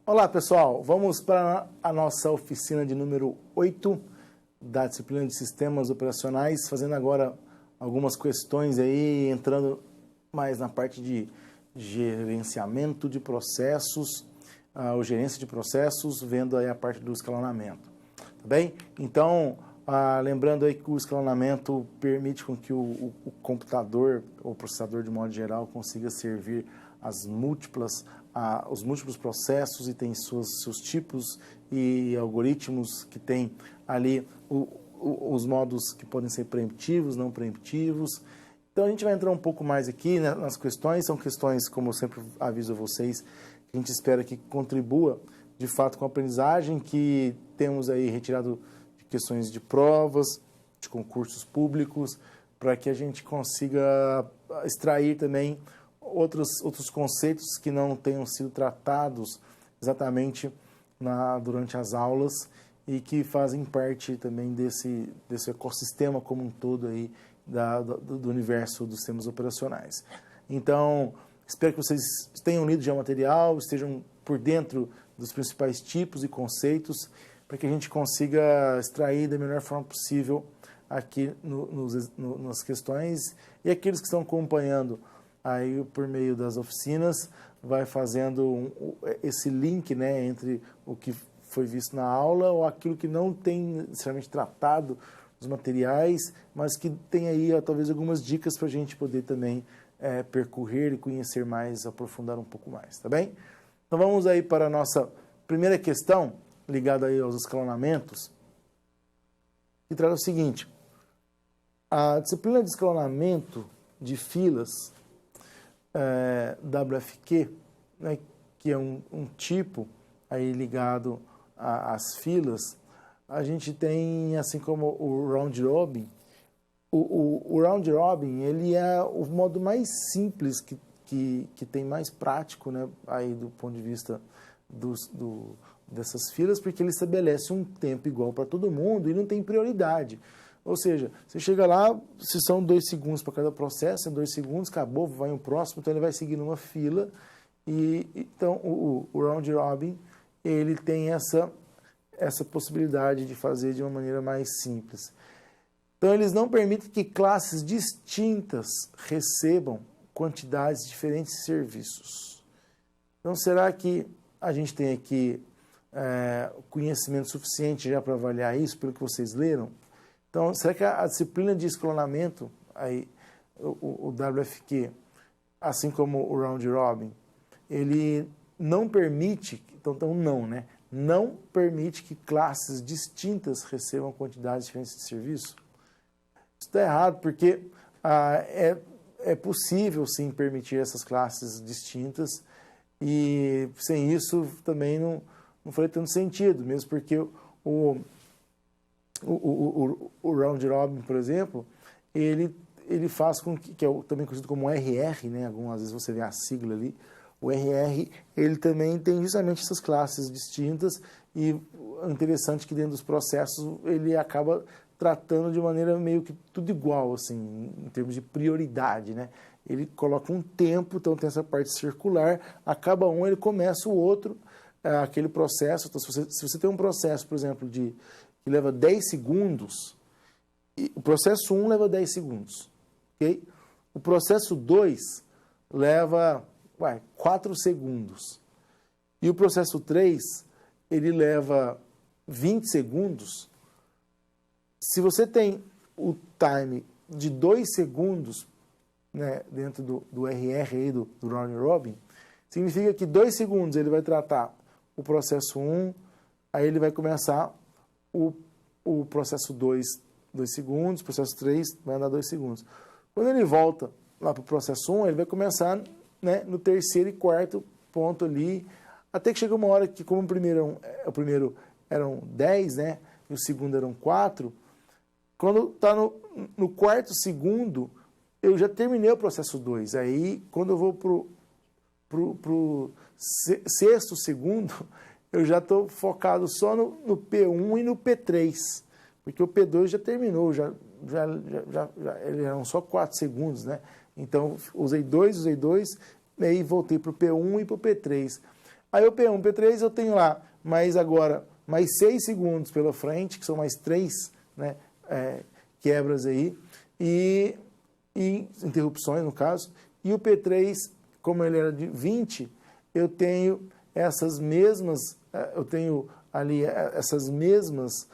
Olá pessoal, vamos para a nossa oficina de número 8 da disciplina de Sistemas Operacionais, fazendo agora algumas questões aí, entrando mais na parte de gerenciamento de processos, ou gerência de processos, vendo aí a parte do escalonamento, tá bem? Então, lembrando aí que o escalonamento permite com que o computador, ou o processador de modo geral, consiga servir os múltiplos processos e tem seus tipos e algoritmos que tem ali os modos que podem ser preemptivos, não preemptivos. Então a gente vai entrar um pouco mais aqui, né, nas questões. São questões, como eu sempre aviso a vocês, que a gente espera que contribua de fato com a aprendizagem que temos aí retirado de questões de provas, de concursos públicos, para que a gente consiga extrair também outros conceitos que não tenham sido tratados exatamente durante as aulas e que fazem parte também desse ecossistema como um todo aí do universo dos sistemas operacionais. Então, espero que vocês tenham lido já o material, estejam por dentro dos principais tipos e conceitos, para que a gente consiga extrair da melhor forma possível aqui nas questões, e aqueles que estão acompanhando aí por meio das oficinas, vai fazendo esse link, né, entre o que foi visto na aula ou aquilo que não tem necessariamente tratado nos materiais, mas que tem aí talvez algumas dicas para a gente poder também percorrer e conhecer mais, aprofundar um pouco mais, tá bem? Então vamos aí para a nossa primeira questão, ligada aí aos escalonamentos, que traz o seguinte: a disciplina de escalonamento de filas, WFQ, né, que é um tipo aí ligado às filas, a gente tem, assim como o round robin. O round robin, ele é o modo mais simples que tem, mais prático, né, aí do ponto de vista dessas filas, porque ele estabelece um tempo igual para todo mundo e não tem prioridade. Ou seja, você chega lá, se são 2 segundos para cada processo, é 2 segundos, acabou, vai um próximo, então ele vai seguir numa fila. E então o round robin, ele tem essa possibilidade de fazer de uma maneira mais simples. Então eles não permitem que classes distintas recebam quantidades diferentes de serviços. Então será que a gente tem aqui conhecimento suficiente já para avaliar isso, pelo que vocês leram? Então, será que a disciplina de escalonamento, aí, o WFQ, assim como o round robin, ele não permite, então não, né? Não permite que classes distintas recebam quantidades diferentes de serviço? Isso está errado, porque é possível, sim, permitir essas classes distintas, e sem isso também não faria tanto sentido, mesmo porque o round robin, por exemplo, ele faz com que é também conhecido como RR, né? Algumas vezes você vê a sigla ali, o RR, ele também tem justamente essas classes distintas, e é interessante que dentro dos processos ele acaba tratando de maneira meio que tudo igual, assim, em termos de prioridade, né? Ele coloca um tempo, então tem essa parte circular, acaba um, ele começa o outro, aquele processo. Então, se você tem um processo, por exemplo, que leva 10 segundos, e o processo 1 leva 10 segundos, ok? O processo 2 leva 4 segundos. E o processo 3, ele leva 20 segundos. Se você tem o time de 2 segundos, né, dentro do RR aí, do round robin, significa que 2 segundos ele vai tratar o processo 1, aí ele vai começar o processo 2 segundos, o processo 3 vai andar 2 segundos. Quando ele volta lá para o processo 1, ele vai começar, né, no terceiro e quarto ponto ali, até que chega uma hora que, como o primeiro eram 10, né, e o segundo eram 4, quando está no quarto segundo, eu já terminei o processo 2. Aí, quando eu vou para o sexto segundo, eu já estou focado só no P1 e no P3, porque o P2 já terminou, eram só 4 segundos, né? Então, usei dois, e aí voltei para o P1 e para o P3. Aí o P1, P3 eu tenho lá, mais agora, mais 6 segundos pela frente, que são mais 3, né, quebras aí, e interrupções no caso, e o P3, como ele era de 20, eu tenho essas mesmas, eu tenho ali essas mesmas,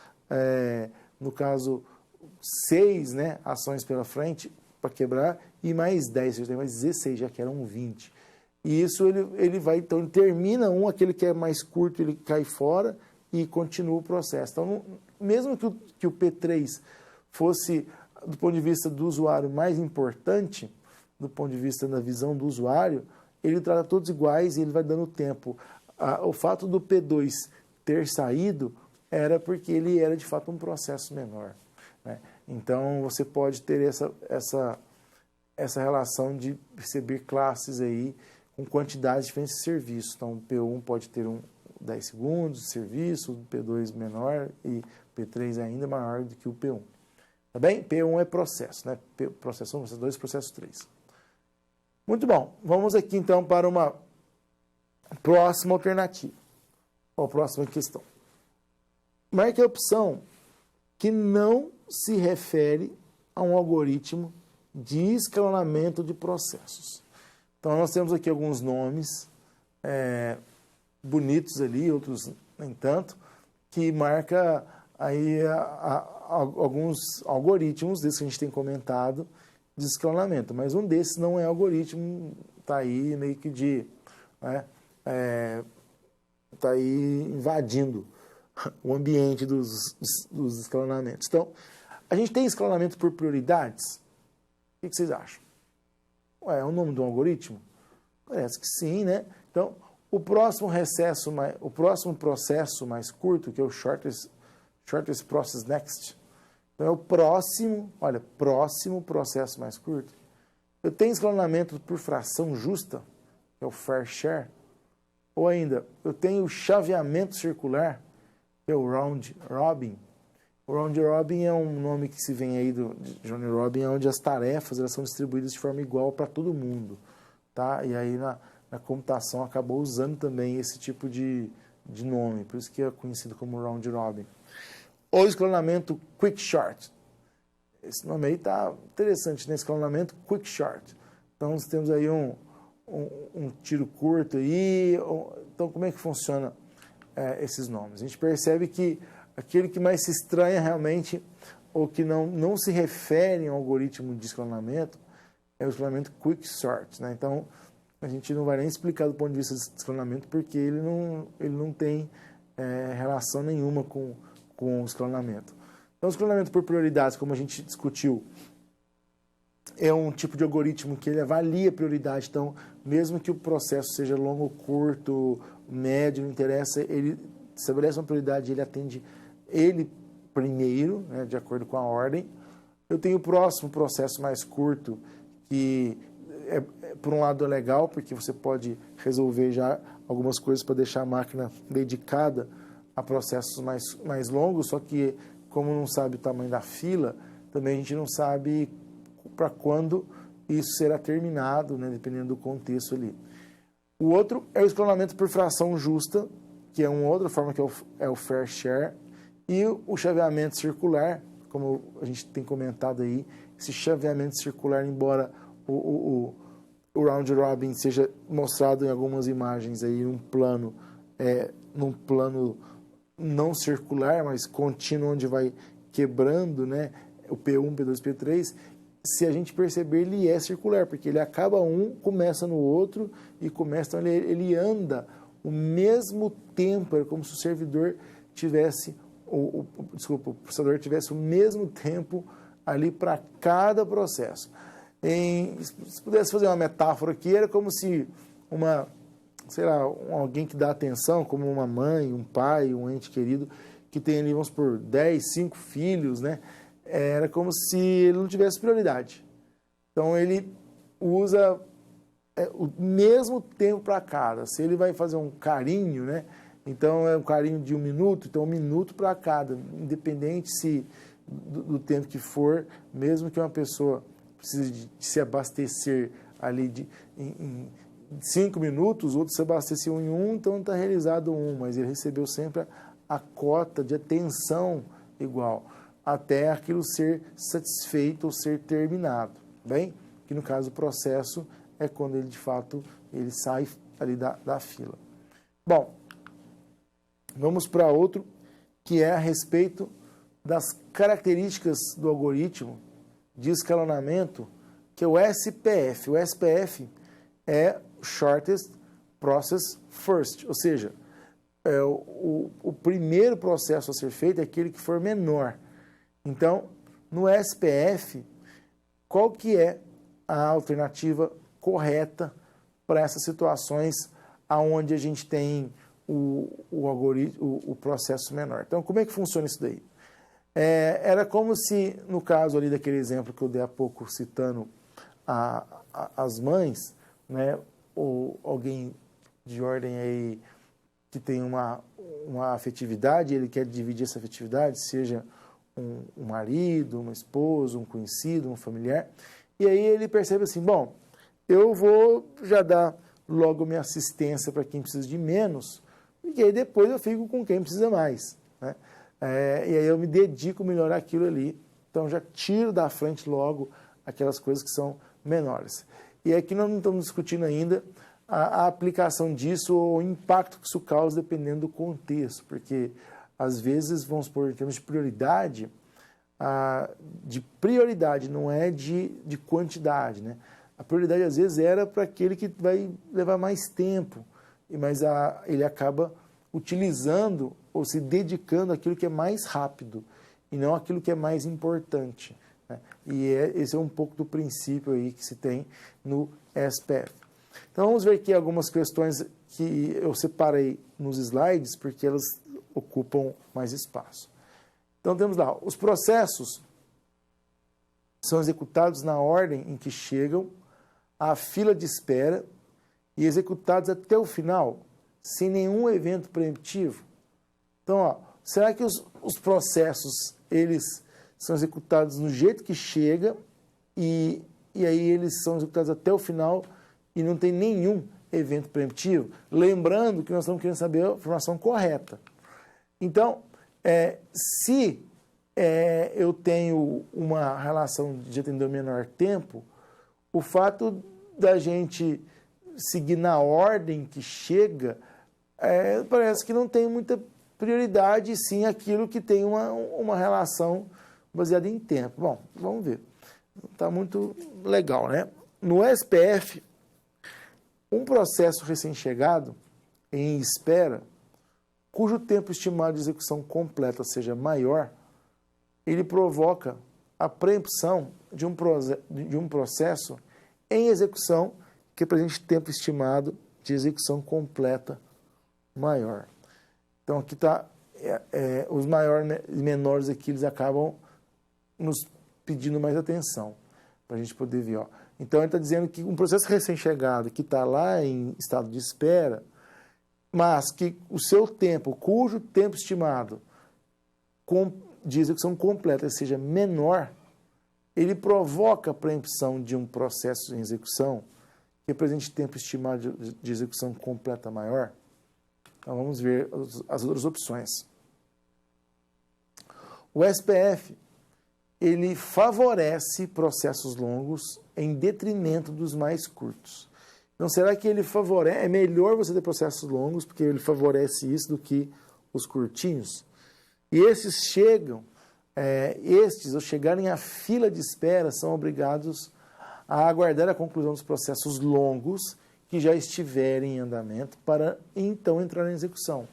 no caso, 6, né, ações pela frente para quebrar, e mais 10, eu tenho mais 16, já que eram 20. E isso ele vai, então, ele termina aquele que é mais curto, ele cai fora e continua o processo. Então, mesmo que o P3 fosse, do ponto de vista do usuário, mais importante, do ponto de vista da visão do usuário, ele trata todos iguais e ele vai dando tempo. O fato do P2 ter saído era porque ele era, de fato, um processo menor, né? Então, você pode ter essa relação de perceber classes aí com quantidades diferentes de serviços. Então, o P1 pode ter 10 segundos de serviço, o P2 menor e o P3 ainda maior do que o P1. Tá bem? P1 é processo, né? Processo 1, processo 2, processo 3. Muito bom. Vamos aqui, então, para uma próxima alternativa. Ou próxima questão. Marque a opção que não se refere a um algoritmo de escalonamento de processos. Então, nós temos aqui alguns nomes bonitos ali, outros nem tanto, que marca aí alguns algoritmos desses que a gente tem comentado de escalonamento. Mas um desses não é algoritmo, está aí meio que está aí invadindo o ambiente dos escalonamentos. Então, a gente tem escalonamento por prioridades? O que vocês acham? É o nome de um algoritmo? Parece que sim, né? Então, o próximo processo mais curto, que é o shortest process next, então é o próximo processo mais curto. Eu tenho escalonamento por fração justa, que é o fair share, ou ainda, eu tenho chaveamento circular, que é o round robin. O round robin é um nome que se vem aí de Johnny Robin, onde as tarefas elas são distribuídas de forma igual para todo mundo, tá? E aí na computação acabou usando também esse tipo de nome, por isso que é conhecido como round robin. Ou escalonamento quick short. Esse nome aí está interessante, né? Escalonamento quick short. Então, nós temos aí um tiro curto aí. Então, como é que funciona esses nomes? A gente percebe que aquele que mais se estranha realmente, ou que não se refere a um algoritmo de escalonamento, é o escalonamento quick sort, né? Então, a gente não vai nem explicar do ponto de vista de escalonamento, porque ele não tem relação nenhuma com o escalonamento. Então, o escalonamento por prioridades, como a gente discutiu, é um tipo de algoritmo que ele avalia a prioridade. Então, mesmo que o processo seja longo ou curto, médio, não interessa, ele estabelece uma prioridade, ele atende ele primeiro, né, de acordo com a ordem. Eu tenho o próximo processo mais curto, que por um lado é legal, porque você pode resolver já algumas coisas para deixar a máquina dedicada a processos mais longos, só que como não sabe o tamanho da fila, também a gente não sabe para quando isso será terminado, né, dependendo do contexto ali. O outro é o escalonamento por fração justa, que é uma outra forma que é o fair share, e o chaveamento circular, como a gente tem comentado aí, esse chaveamento circular, embora o round robin seja mostrado em algumas imagens aí num plano não circular, mas contínuo, onde vai quebrando, né, o P1, P2, P3, se a gente perceber, ele é circular, porque ele acaba começa no outro, e começa, então ele anda o mesmo tempo, é como se o servidor tivesse, o processador tivesse o mesmo tempo ali para cada processo. Se pudesse fazer uma metáfora aqui, era como se alguém que dá atenção, como uma mãe, um pai, um ente querido, que tem ali, vamos por 10, 5 filhos, né? Era como se ele não tivesse prioridade. Então, ele usa o mesmo tempo para cada. Se ele vai fazer um carinho, né? Então, é um carinho de 1 minuto, então 1 minuto para cada, independente do tempo que for, mesmo que uma pessoa precise de se abastecer ali 5 minutos, o outro se abasteceu em 1, então está realizado 1, mas ele recebeu sempre a cota de atenção igual, até aquilo ser satisfeito ou ser terminado, bem? Que no caso o processo é quando ele de fato ele sai ali da fila. Bom, vamos para outro, que é a respeito das características do algoritmo de escalonamento, que é o SPF. O SPF é Shortest Process First, ou seja, o primeiro processo a ser feito é aquele que for menor. Então, no SPF, qual que é a alternativa correta para essas situações onde a gente tem o algoritmo, o processo menor? Então, como é que funciona isso daí? Era como se, no caso ali daquele exemplo que eu dei há pouco citando as mães, né, ou alguém de ordem aí que tem uma afetividade, ele quer dividir essa afetividade, seja um marido, uma esposa, um conhecido, um familiar, e aí ele percebe assim, bom, eu vou já dar logo minha assistência para quem precisa de menos, e aí depois eu fico com quem precisa mais, né? E aí eu me dedico a melhorar aquilo ali, então já tiro da frente logo aquelas coisas que são menores. E aqui nós não estamos discutindo ainda a aplicação disso ou o impacto que isso causa dependendo do contexto, porque às vezes, vamos supor, em termos de prioridade, não é de quantidade, né? A prioridade às vezes era para aquele que vai levar mais tempo, mas ele acaba utilizando ou se dedicando àquilo que é mais rápido e não àquilo que é mais importante, né? E esse é um pouco do princípio aí que se tem no SPF. Então vamos ver aqui algumas questões que eu separei nos slides porque elas ocupam mais espaço. Então temos lá, os processos são executados na ordem em que chegam à fila de espera e executados até o final, sem nenhum evento preemptivo. Então, ó, será que os processos, eles são executados no jeito que chega e aí eles são executados até o final e não tem nenhum evento preemptivo? Lembrando que nós estamos querendo saber a informação correta. Então, se eu tenho uma relação de atender o menor tempo, o fato da gente seguir na ordem que chega, parece que não tem muita prioridade, sim aquilo que tem uma relação baseada em tempo. Bom, vamos ver. Está muito legal, né? No SPF, um processo recém-chegado em espera, cujo tempo estimado de execução completa seja maior, ele provoca a preempção de um processo em execução que apresente tempo estimado de execução completa maior. Então aqui está, os maiores e menores aqui, eles acabam nos pedindo mais atenção, para a gente poder ver. Ó. Então ele está dizendo que um processo recém-chegado que está lá em estado de espera, mas que o seu tempo, cujo tempo estimado de execução completa seja menor, ele provoca a preempção de um processo em execução que apresente tempo estimado de execução completa maior. Então vamos ver as outras opções. O SPF, ele favorece processos longos em detrimento dos mais curtos. Então, será que ele favorece? É melhor você ter processos longos, porque ele favorece isso do que os curtinhos? E esses chegam, ao chegarem à fila de espera, são obrigados a aguardar a conclusão dos processos longos que já estiverem em andamento para então entrar em execução.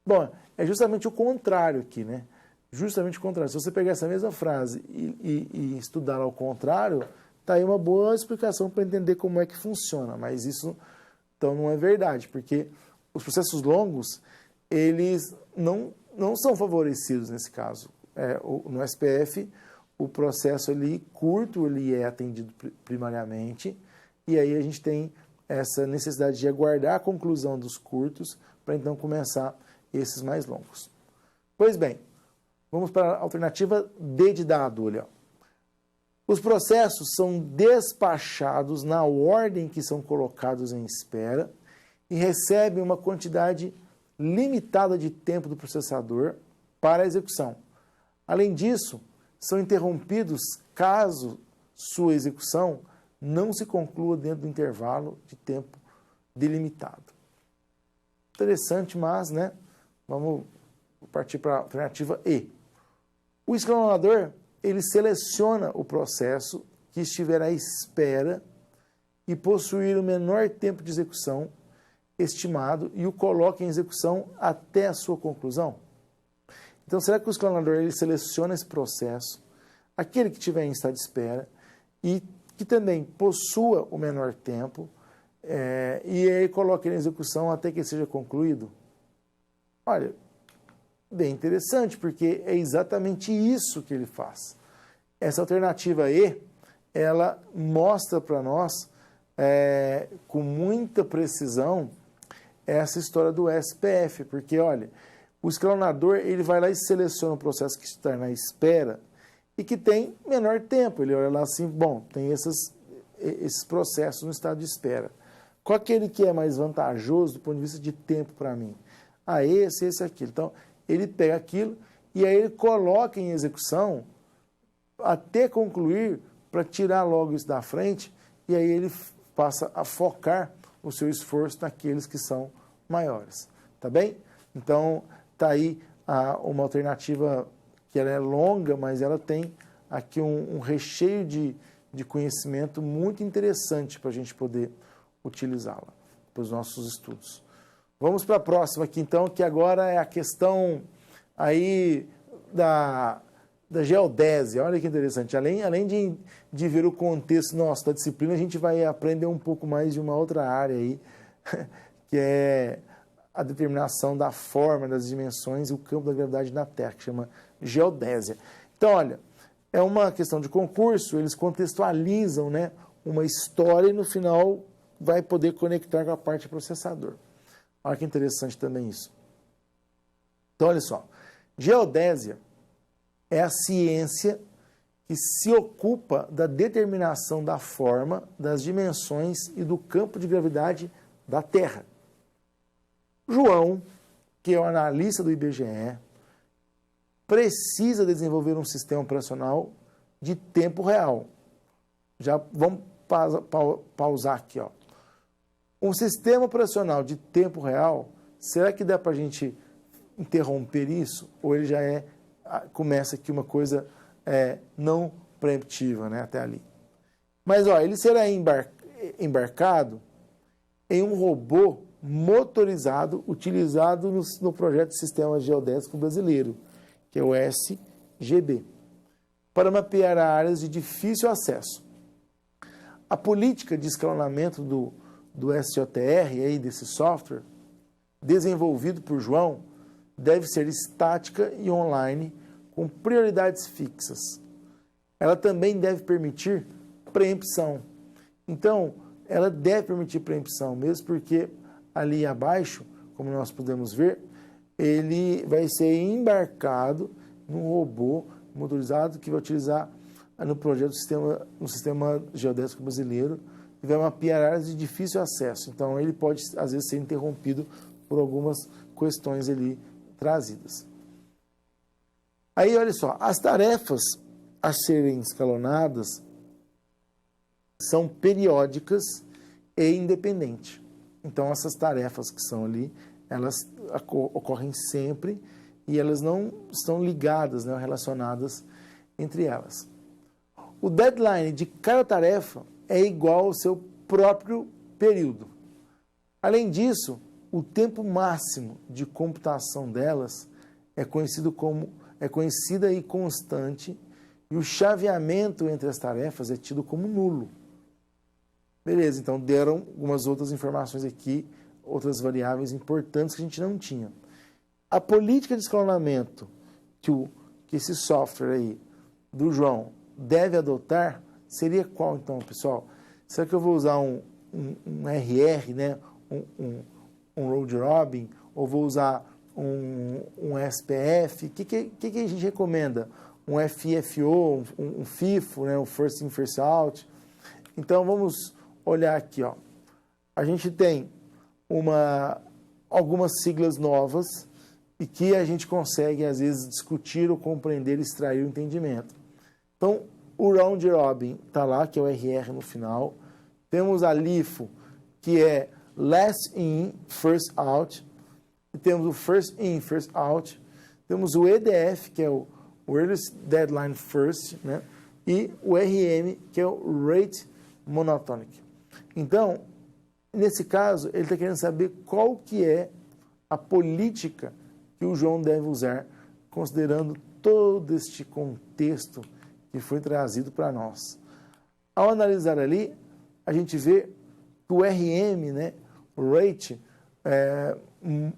Bom, é justamente o contrário aqui, né? Justamente o contrário. Se você pegar essa mesma frase e estudar ao contrário, está aí uma boa explicação para entender como é que funciona, mas isso então não é verdade, porque os processos longos, eles não são favorecidos nesse caso. No SPF, o processo ali curto ele é atendido primariamente, e aí a gente tem essa necessidade de aguardar a conclusão dos curtos para então começar esses mais longos. Pois bem, vamos para a alternativa D de dado, olha. Os processos são despachados na ordem que são colocados em espera e recebem uma quantidade limitada de tempo do processador para a execução. Além disso, são interrompidos caso sua execução não se conclua dentro do intervalo de tempo delimitado. Interessante, mas, né? Vamos partir para a alternativa E. O escalonador, ele seleciona o processo que estiver à espera e possuir o menor tempo de execução estimado e o coloca em execução até a sua conclusão. Então, será que o escalonador ele seleciona esse processo, aquele que estiver em estado de espera e que também possua o menor tempo, e aí coloca ele em execução até que seja concluído? Olha, bem interessante, porque é exatamente isso que ele faz. Essa alternativa E, ela mostra para nós, com muita precisão, essa história do SPF, porque, olha, o escalonador ele vai lá e seleciona o processo que está na espera e que tem menor tempo. Ele olha lá assim, bom, tem esses processos no estado de espera. Qual aquele que é mais vantajoso do ponto de vista de tempo para mim? Ah, esse, aquilo. Então, ele pega aquilo e aí ele coloca em execução até concluir para tirar logo isso da frente e aí ele passa a focar o seu esforço naqueles que são maiores. Tá bem? Então, está aí uma alternativa que ela é longa, mas ela tem aqui um recheio de conhecimento muito interessante para a gente poder utilizá-la para os nossos estudos. Vamos para a próxima aqui, então, que agora é a questão aí da geodésia. Olha que interessante. Além de ver o contexto nosso da disciplina, a gente vai aprender um pouco mais de uma outra área aí, que é a determinação da forma, das dimensões e o campo da gravidade na Terra, que chama geodésia. Então, olha, é uma questão de concurso, eles contextualizam, né, uma história e no final vai poder conectar com a parte processador. Olha que interessante também isso. Então, olha só, geodésia é a ciência que se ocupa da determinação da forma, das dimensões e do campo de gravidade da Terra. João, que é o analista do IBGE, precisa desenvolver um sistema operacional de tempo real. Já vamos pausar aqui, ó. Um sistema operacional de tempo real, será que dá para a gente interromper isso? Ou ele já começa aqui uma coisa não preemptiva, né, até ali. Mas, ó, ele será embarcado em um robô motorizado utilizado no projeto de Sistema Geodésico Brasileiro, que é o SGB, para mapear áreas de difícil acesso. A política de escalonamento do SJTR, aí, desse software, desenvolvido por João, deve ser estática e online, com prioridades fixas. Ela também deve permitir preempção. Então, ela deve permitir preempção, mesmo porque ali abaixo, como nós podemos ver, ele vai ser embarcado num robô motorizado que vai utilizar no projeto no Sistema Geodésico Brasileiro e vai mapear áreas de difícil acesso. Então, ele pode, às vezes, ser interrompido por algumas questões ali trazidas. Aí, olha só, as tarefas a serem escalonadas são periódicas e independentes. Então, essas tarefas que são ali, elas ocorrem sempre e elas não estão ligadas, né, relacionadas entre elas. O deadline de cada tarefa é igual ao seu próprio período. Além disso, o tempo máximo de computação delas é conhecida e constante, e o chaveamento entre as tarefas é tido como nulo. Beleza, então deram algumas outras informações aqui, outras variáveis importantes que a gente não tinha. A política de escalonamento que esse software aí do João deve adotar seria qual então, pessoal? Será que eu vou usar um RR, né? um round robin, ou vou usar um SPF? O que a gente recomenda? um FIFO, um FIFO, né, um First In, First Out. Então, vamos olhar aqui, ó. A gente tem algumas siglas novas e que a gente consegue, às vezes, discutir ou compreender, extrair o entendimento. Então, o Round Robin está lá, que é o RR no final. Temos a LIFO, que é Last In, First Out. E temos o First In, First Out. Temos o EDF, que é o Earliest Deadline First, né? E o RM, que é o Rate Monotonic. Então, nesse caso, ele está querendo saber qual que é a política que o João deve usar, considerando todo este contexto que foi trazido para nós. Ao analisar ali, a gente vê que o RM, né, o Rate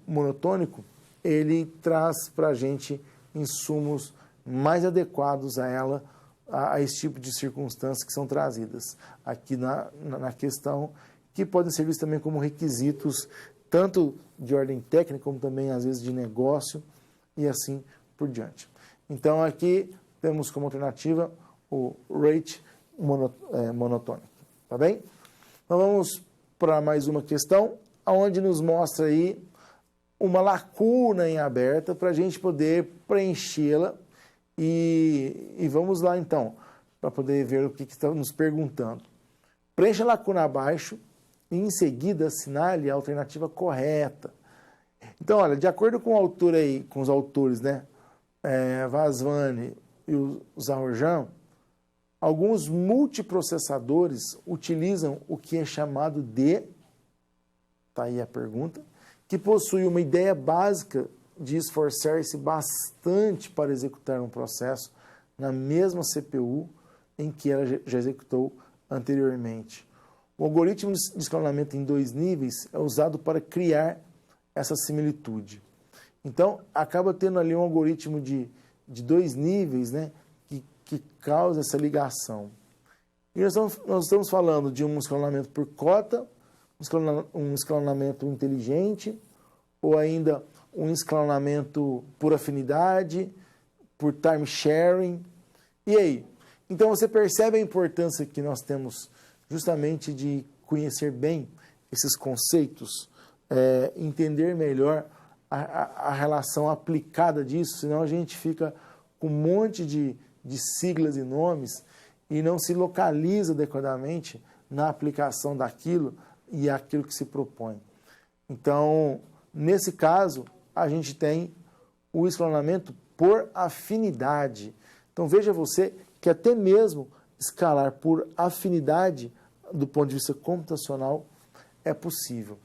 monotônico, ele traz para a gente insumos mais adequados a ela, a esse tipo de circunstâncias que são trazidas aqui na questão, que podem ser vistos também como requisitos, tanto de ordem técnica, como também, às vezes, de negócio, e assim por diante. Então, aqui temos como alternativa o rate monotônico, tá bem? Então, vamos para mais uma questão, onde nos mostra aí uma lacuna em aberta para a gente poder preenchê-la. E vamos lá, então, para poder ver o que está nos perguntando. Preencha a lacuna abaixo e, em seguida, assinale a alternativa correta. Então, olha, de acordo com o autor aí, com os autores, né, Vasvani e o Zahorjan, alguns multiprocessadores utilizam o que é chamado de, tá aí a pergunta, que possui uma ideia básica de esforçar-se bastante para executar um processo na mesma CPU em que ela já executou anteriormente. O algoritmo de escalonamento em 2 níveis é usado para criar essa similitude. Então, acaba tendo ali um algoritmo de 2 níveis, né, que causa essa ligação. E nós estamos falando de um escalonamento por cota, um escalonamento inteligente, ou ainda um escalonamento por afinidade, por time sharing. E aí? Então, você percebe a importância que nós temos justamente de conhecer bem esses conceitos, entender melhor a relação aplicada disso, senão a gente fica com um monte de siglas e nomes e não se localiza adequadamente na aplicação daquilo e aquilo que se propõe. Então, nesse caso, a gente tem o escalonamento por afinidade. Então, veja você que até mesmo escalar por afinidade, do ponto de vista computacional, é possível.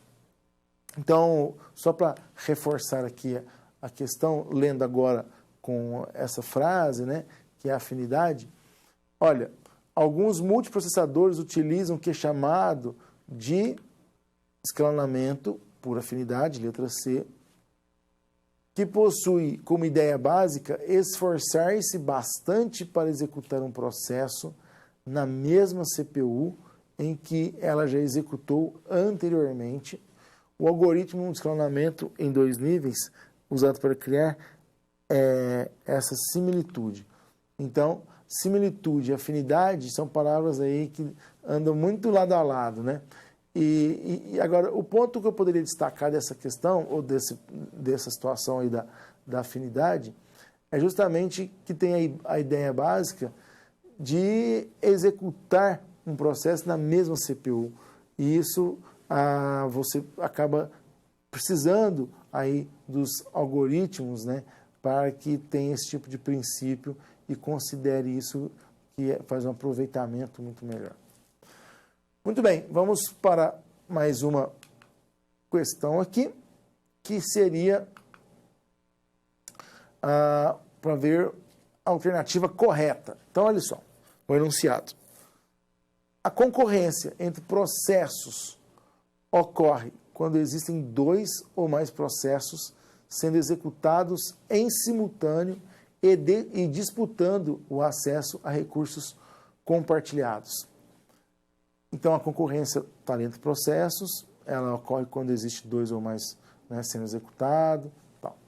Então, só para reforçar aqui a questão, lendo agora com essa frase, né, que é afinidade, olha, alguns multiprocessadores utilizam o que é chamado de escalonamento por afinidade, letra C, que possui como ideia básica esforçar-se bastante para executar um processo na mesma CPU em que ela já executou anteriormente. O algoritmo de escalonamento em 2 níveis, usado para criar essa similitude. Então, similitude e afinidade são palavras aí que andam muito lado a lado, né? E agora, o ponto que eu poderia destacar dessa questão, ou dessa situação aí da afinidade, é justamente que tem a ideia básica de executar um processo na mesma CPU. E isso você acaba precisando aí dos algoritmos, né, para que tenha esse tipo de princípio e considere isso, que faz um aproveitamento muito melhor. Muito bem, vamos para mais uma questão aqui, que seria para ver a alternativa correta. Então, olha só, o enunciado. A concorrência entre processos ocorre quando existem 2 ou mais processos sendo executados em simultâneo e disputando o acesso a recursos compartilhados. Então, a concorrência está entre processos, ela ocorre quando existe 2 ou mais, né, sendo executado. Tal.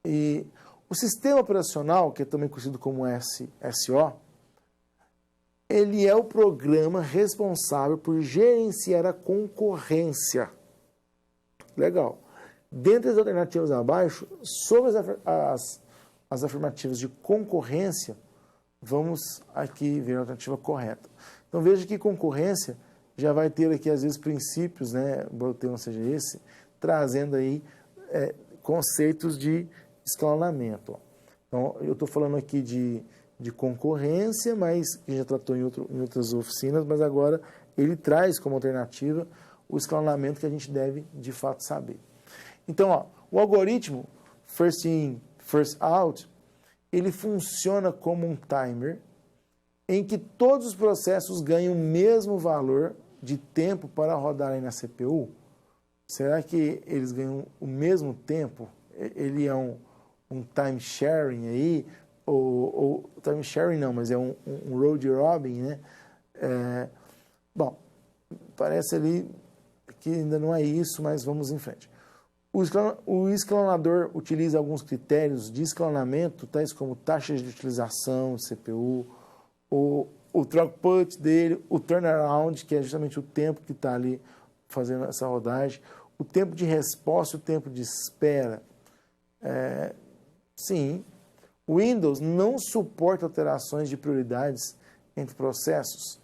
E O sistema operacional, que é também conhecido como SO, ele é o programa responsável por gerenciar a concorrência. Legal. Dentre as alternativas abaixo, sobre as afirmativas de concorrência, vamos aqui ver a alternativa correta. Então veja que concorrência já vai ter aqui, às vezes, princípios, né, embora o termo seja esse, trazendo aí conceitos de escalonamento. Ó. Então, eu estou falando aqui de concorrência, mas que já tratou em outras oficinas, mas agora ele traz como alternativa o escalonamento que a gente deve, de fato, saber. Então, ó, o algoritmo First In, First Out, ele funciona como um timer em que todos os processos ganham o mesmo valor de tempo para rodarem na CPU. Será que eles ganham o mesmo tempo? Ele é um time sharing aí, ou time sharing não, mas é um round robin, né? Bom, parece ali que ainda não é isso, mas vamos em frente. O escalonador utiliza alguns critérios de escalonamento, tais como taxas de utilização de CPU, o throughput dele, o turnaround, que é justamente o tempo que está ali fazendo essa rodagem, o tempo de resposta, o tempo de espera. Sim, o Windows não suporta alterações de prioridades entre processos.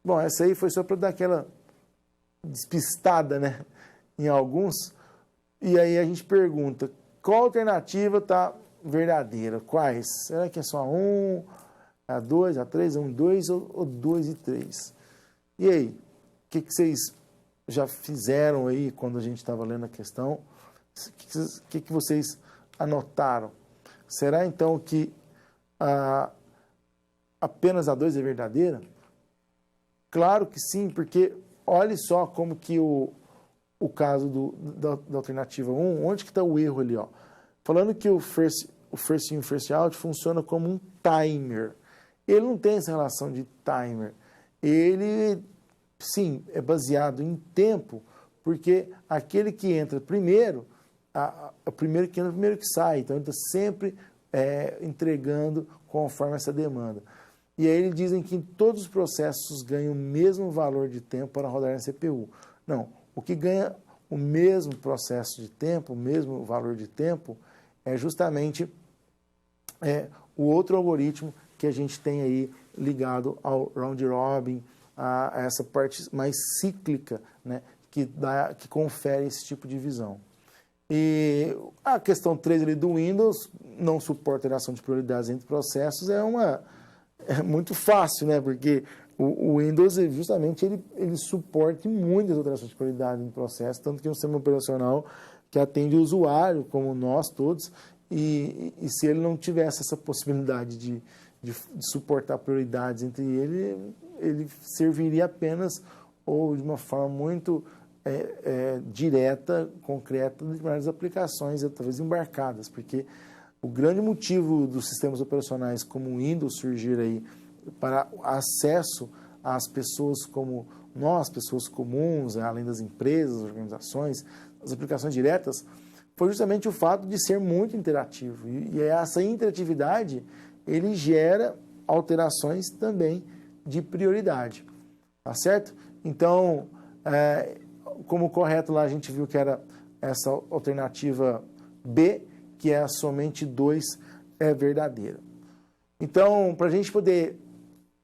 Bom, essa aí foi só para dar aquela despistada, né, em alguns. E aí a gente pergunta, qual alternativa está verdadeira? Quais? Será que é só a 1, a 2, a 3, a 1 e 2 ou 2 e 3? E aí, o que vocês já fizeram aí quando a gente estava lendo a questão? O que vocês anotaram? Será então que apenas a 2 é verdadeira? Claro que sim, porque olhe só como que o caso da alternativa 1, onde que está o erro ali? Ó? Falando que o first in, first out funciona como um timer. Ele não tem essa relação de timer. Ele, sim, é baseado em tempo, porque aquele que entra primeiro, o primeiro que entra, o primeiro que sai. Então, ele está sempre entregando conforme essa demanda. E aí eles dizem que todos os processos ganham o mesmo valor de tempo para rodar na CPU. Não, o que ganha o mesmo processo de tempo, o mesmo valor de tempo, é justamente o outro algoritmo que a gente tem aí ligado ao round robin, a essa parte mais cíclica, né, que confere esse tipo de visão. E a questão 3 ali do Windows, não suporta alteração de prioridades entre processos, é muito fácil, né, porque o Windows, justamente, ele suporta muitas alterações de prioridade no processo, tanto que é um sistema operacional que atende o usuário, como nós todos, e se ele não tivesse essa possibilidade de suportar prioridades entre ele serviria apenas, ou de uma forma muito direta, concreta, de várias aplicações, talvez embarcadas, porque o grande motivo dos sistemas operacionais como o Windows surgir aí para acesso às pessoas como nós, pessoas comuns, além das empresas, organizações, as aplicações diretas, foi justamente o fato de ser muito interativo. E essa interatividade, ele gera alterações também de prioridade. Tá certo? Então, como correto lá, a gente viu que era essa alternativa B, que é somente 2 é verdadeira. Então, para a gente poder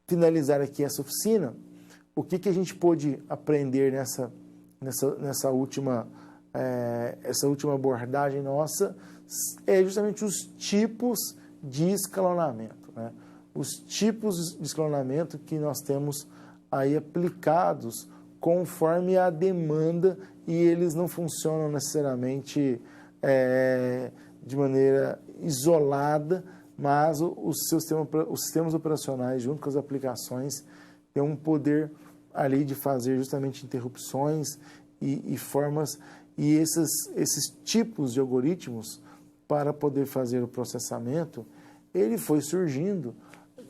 finalizar aqui essa oficina, o que a gente pôde aprender nessa última abordagem nossa é justamente os tipos de escalonamento, né? Os tipos de escalonamento que nós temos aí aplicados conforme a demanda, e eles não funcionam necessariamente de maneira isolada, mas os sistemas operacionais, junto com as aplicações, têm um poder ali de fazer justamente interrupções e formas, e esses tipos de algoritmos para poder fazer o processamento, ele foi surgindo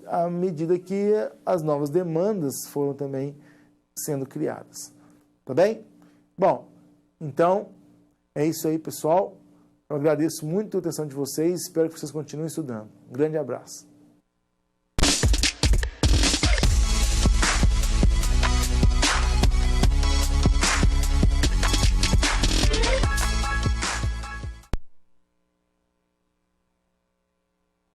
à medida que as novas demandas foram também sendo criadas. Tá bem? Bom, então, é isso aí, pessoal. Eu agradeço muito a atenção de vocês, espero que vocês continuem estudando. Um grande abraço.